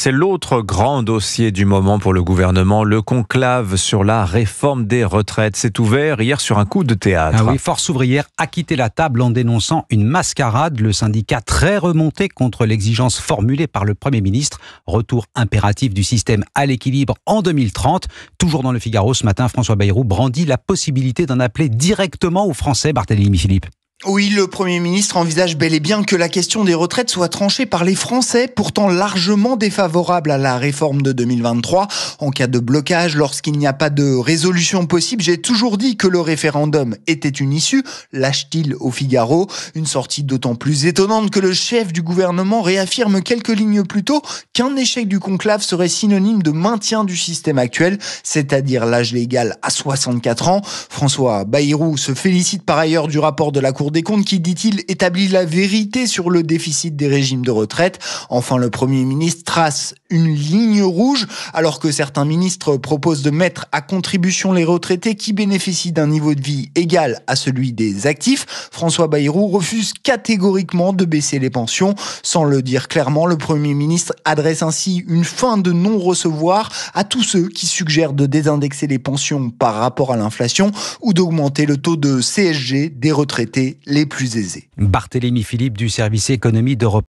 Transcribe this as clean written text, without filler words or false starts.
C'est l'autre grand dossier du moment pour le gouvernement. Le conclave sur la réforme des retraites s'est ouvert hier sur un coup de théâtre. Ah oui, Force ouvrière a quitté la table en dénonçant une mascarade. Le syndicat très remonté contre l'exigence formulée par le Premier ministre. Retour impératif du système à l'équilibre en 2030. Toujours dans le Figaro ce matin, François Bayrou brandit la possibilité d'en appeler directement aux Français. Barthélémy Philippe. Oui, le Premier ministre envisage bel et bien que la question des retraites soit tranchée par les Français, pourtant largement défavorables à la réforme de 2023. En cas de blocage, lorsqu'il n'y a pas de résolution possible, j'ai toujours dit que le référendum était une issue, lâche-t-il au Figaro. Une sortie d'autant plus étonnante que le chef du gouvernement réaffirme quelques lignes plus tôt qu'un échec du conclave serait synonyme de maintien du système actuel, c'est-à-dire l'âge légal à 64 ans. François Bayrou se félicite par ailleurs du rapport de la Cour des comptes qui, dit-il, établit la vérité sur le déficit des régimes de retraite. Enfin, le Premier ministre trace une ligne rouge, alors que certains ministres proposent de mettre à contribution les retraités qui bénéficient d'un niveau de vie égal à celui des actifs. François Bayrou refuse catégoriquement de baisser les pensions. Sans le dire clairement, le Premier ministre adresse ainsi une fin de non-recevoir à tous ceux qui suggèrent de désindexer les pensions par rapport à l'inflation ou d'augmenter le taux de CSG des retraités les plus aisés. Barthélémy Philippe du service économie d'Europe.